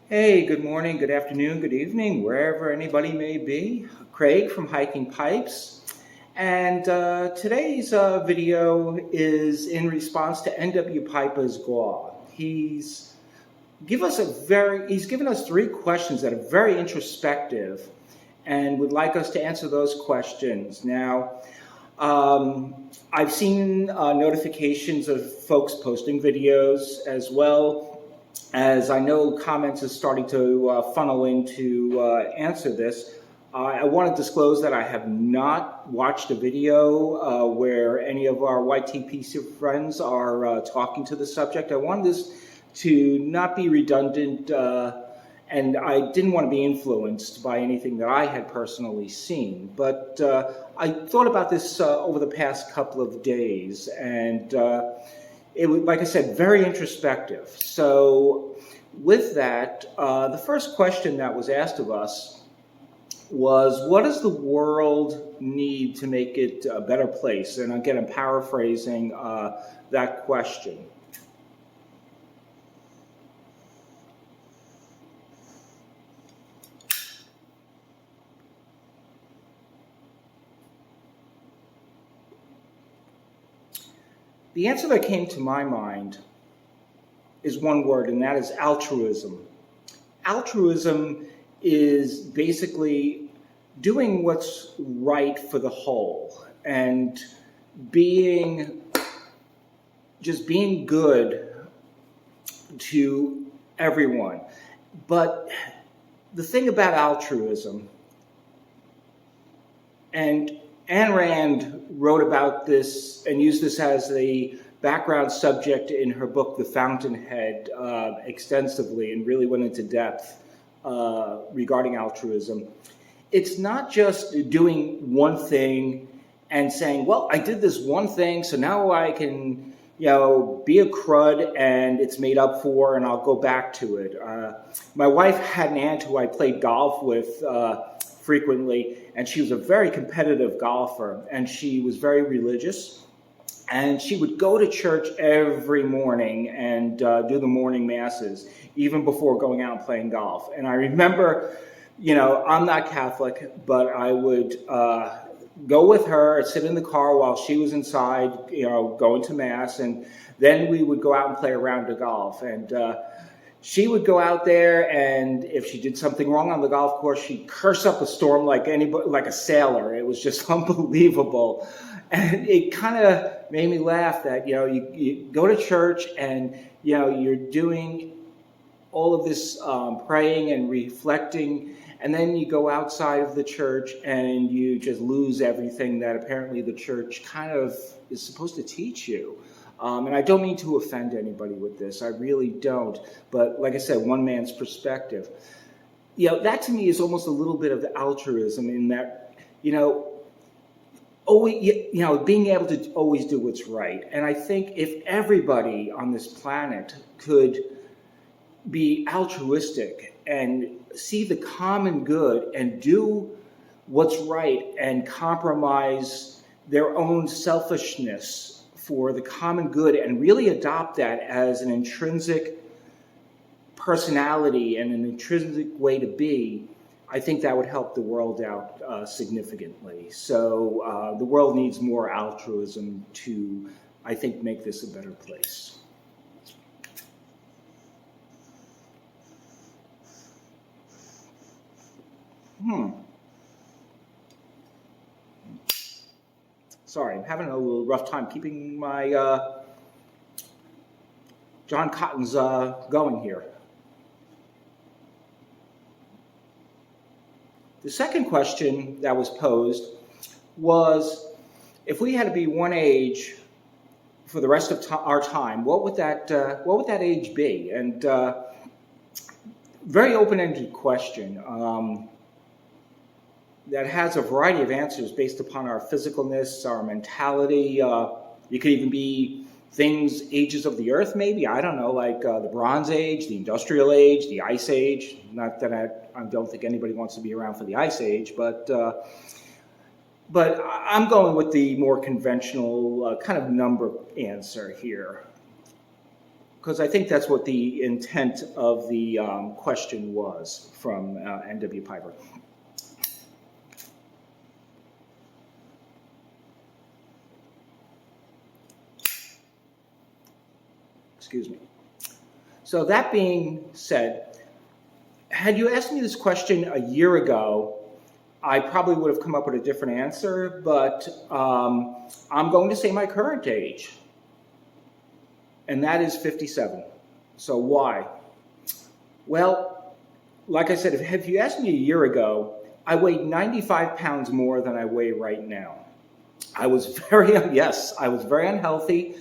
Hey, good morning, good afternoon, good evening, wherever anybody may be. Craig from Hiking Pipes. And today's video is in response to NW Piper's GAW. He's given us three questions that are very introspective and would like us to answer those questions. Now, I've seen notifications of folks posting videos as well as I know comments is starting to funnel in to answer this. I want to disclose that I have not watched a video where any of our YTPC friends are talking to the subject. I want this to not be redundant, and I didn't want to be influenced by anything that I had personally seen. But I thought about this over the past couple of days, and it was, like I said, very introspective. So with that, the first question that was asked of us was, what does the world need to make it a better place? And again, I'm paraphrasing that question. The answer that came to my mind is one word, and that is altruism. Altruism is basically doing what's right for the whole and just being good to everyone. But the thing about altruism, and Ayn Rand wrote about this and used this as the background subject in her book, The Fountainhead, extensively, and really went into depth regarding altruism. It's not just doing one thing and saying, well, I did this one thing, so now I can, be a crud and it's made up for and I'll go back to it. My wife had an aunt who I played golf with frequently, and she was a very competitive golfer, and she was very religious, and she would go to church every morning and do the morning masses, even before going out and playing golf. And I remember, I'm not Catholic, but I would go with her and sit in the car while she was inside, going to mass, and then we would go out and play a round of golf. And she would go out there, and if she did something wrong on the golf course, she'd curse up a storm like anybody, like a sailor. It was just unbelievable. And it kind of made me laugh that, you go to church and, you're doing all of this praying and reflecting, and then you go outside of the church and you just lose everything that apparently the church kind of is supposed to teach you. And I don't mean to offend anybody with this. I really don't. But like I said, one man's perspective. That to me is almost a little bit of altruism in that, being able to always do what's right. And I think if everybody on this planet could be altruistic and see the common good and do what's right and compromise their own selfishness for the common good and really adopt that as an intrinsic personality and an intrinsic way to be, I think that would help the world out significantly. So the world needs more altruism to, I think, make this a better place. Sorry, I'm having a little rough time keeping my John Cotton's going here. The second question that was posed was, if we had to be one age for the rest of our time, what would that age be? And very open-ended question that has a variety of answers based upon our physicalness, our mentality. It could even be ages of the earth, maybe. I don't know, like the Bronze Age, the Industrial Age, the Ice Age. Not that I don't think anybody wants to be around for the Ice Age, but I'm going with the more conventional kind of number answer here. because I think that's what the intent of the question was from N.W. Piper. Excuse me. So that being said, had you asked me this question a year ago, I probably would have come up with a different answer, but I'm going to say my current age, and that is 57. So why? Well, like I said, if you asked me a year ago, I weighed 95 pounds more than I weigh right now. I was very unhealthy,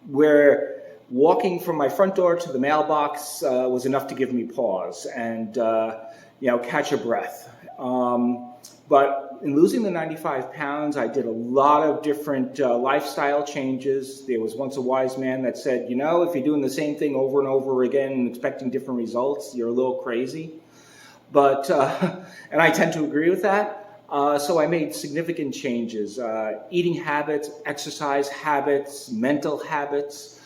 where walking from my front door to the mailbox was enough to give me pause and catch a breath. But in losing the 95 pounds, I did a lot of different lifestyle changes. There was once a wise man that said, if you're doing the same thing over and over again and expecting different results, you're a little crazy. But, and I tend to agree with that. So I made significant changes, eating habits, exercise habits, mental habits.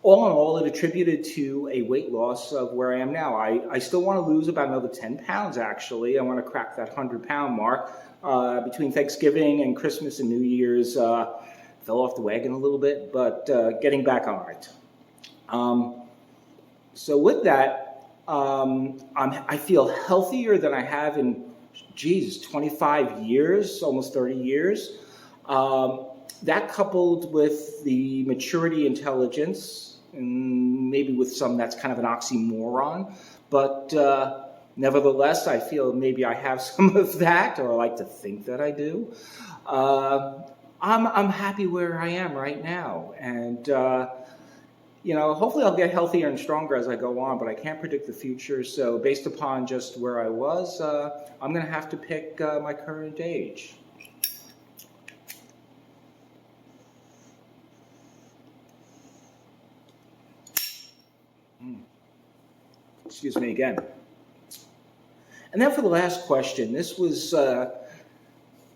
All in all, it attributed to a weight loss of where I am now. I still want to lose about another 10 pounds, actually. I want to crack that 100-pound mark. Between Thanksgiving and Christmas and New Year's, fell off the wagon a little bit, but getting back on it. So with that, I feel healthier than I have in, 25 years, almost 30 years. That coupled with the maturity, intelligence, and maybe with some that's kind of an oxymoron, but nevertheless, I feel maybe I have some of that, or I like to think that I do. I'm happy where I am right now, and hopefully I'll get healthier and stronger as I go on, but I can't predict the future. So based upon just where I was, I'm going to have to pick my current age. Excuse me again. And then for the last question, this was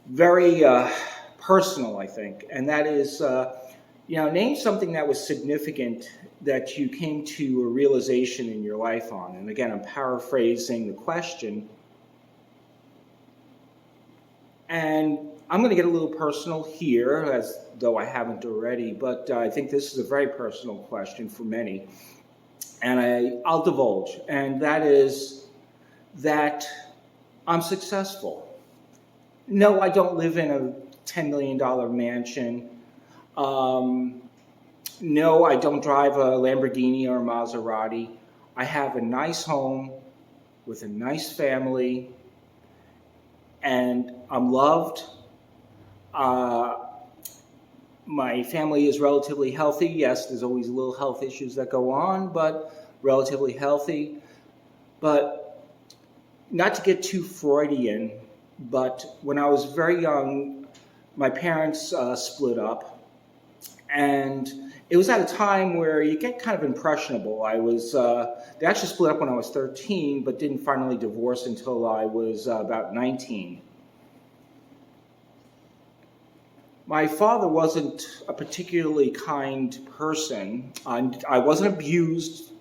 very personal, I think, and that is, name something that was significant that you came to a realization in your life on. And again, I'm paraphrasing the question. And I'm going to get a little personal here, as though I haven't already, but I think this is a very personal question for many. And I'll divulge, and that is that I'm successful. No, I don't live in a $10 million mansion. No, I don't drive a Lamborghini or a Maserati. I have a nice home with a nice family, and I'm loved. My family is relatively healthy. Yes, there's always little health issues that go on, but relatively healthy. But not to get too Freudian, but when I was very young, my parents split up. And it was at a time where you get kind of impressionable. They actually split up when I was 13, but didn't finally divorce until I was about 19. My father wasn't a particularly kind person. I wasn't abused,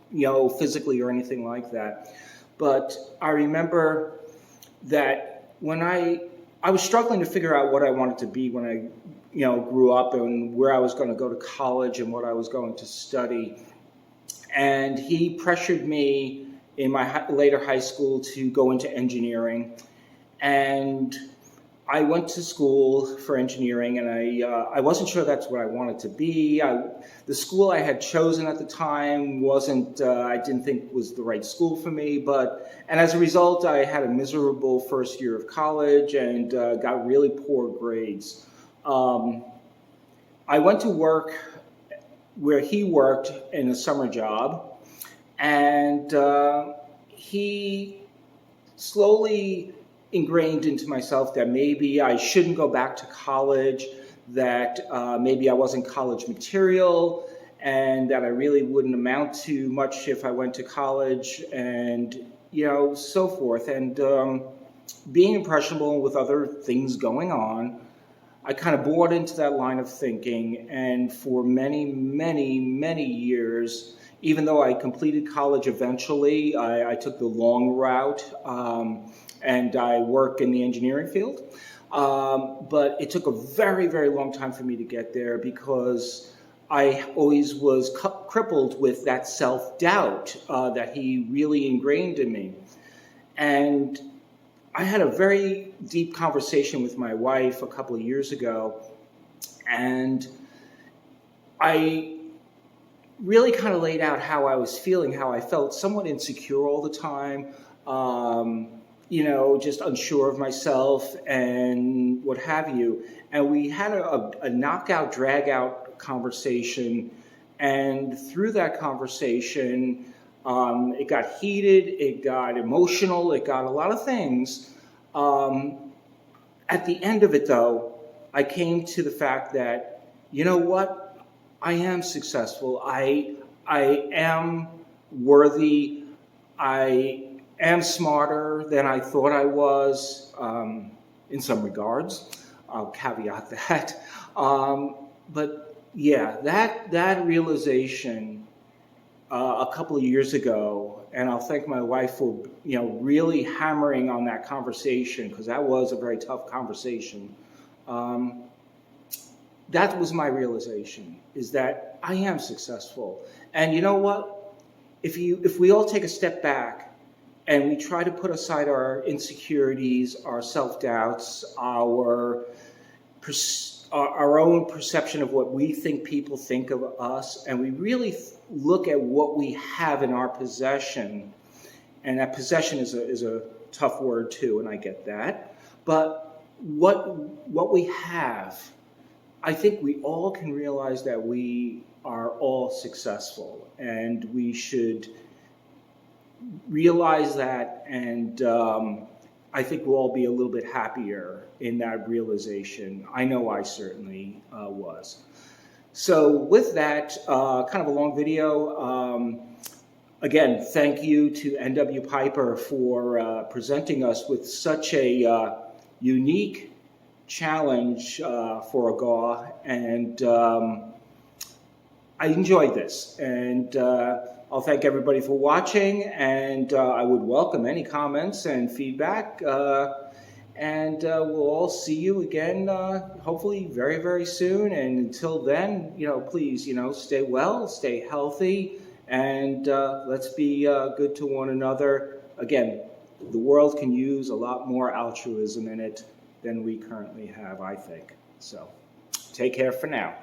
physically or anything like that. But I remember that when I was struggling to figure out what I wanted to be when I, grew up, and where I was going to go to college and what I was going to study. And he pressured me in my later high school to go into engineering. And I went to school for engineering, and I wasn't sure that's what I wanted to be. The school I had chosen at the time I didn't think was the right school for me, and as a result, I had a miserable first year of college and got really poor grades. I went to work where he worked in a summer job, and he slowly ingrained into myself that maybe I shouldn't go back to college, that maybe I wasn't college material, and that I really wouldn't amount to much if I went to college, and so forth. And being impressionable with other things going on, I kind of bought into that line of thinking, and for many, many, many years, even though I completed college eventually, I took the long route, and I work in the engineering field. But it took a very, very long time for me to get there because I always was crippled with that self-doubt that he really ingrained in me. And I had a very deep conversation with my wife a couple of years ago, and I really kind of laid out how I was feeling, how I felt somewhat insecure all the time, just unsure of myself and what have you. And we had a knockout, drag-out conversation, and through that conversation, it got heated, it got emotional, it got a lot of things. At the end of it, though, I came to the fact that, you know what, I am successful, I am worthy, I am smarter than I thought I was, in some regards. I'll caveat that. But yeah, that realization a couple of years ago, and I'll thank my wife for really hammering on that conversation, because that was a very tough conversation. That was my realization, is that I am successful. And you know what? If we all take a step back and we try to put aside our insecurities, our self-doubts, our own perception of what we think people think of us, and we really look at what we have in our possession, and that possession is a tough word too, and I get that, but what we have, I think we all can realize that we are all successful, and we should realize that, and I think we'll all be a little bit happier in that realization. I know I certainly was. So with that, kind of a long video, again, thank you to N.W. Piper for presenting us with such a unique challenge for a GAW, and I enjoyed this, and I'll thank everybody for watching, and I would welcome any comments and feedback, and we'll all see you again, hopefully very, very soon. And until then, please, stay well, stay healthy, and let's be good to one another. Again, the world can use a lot more altruism in it than we currently have, I think. So take care for now.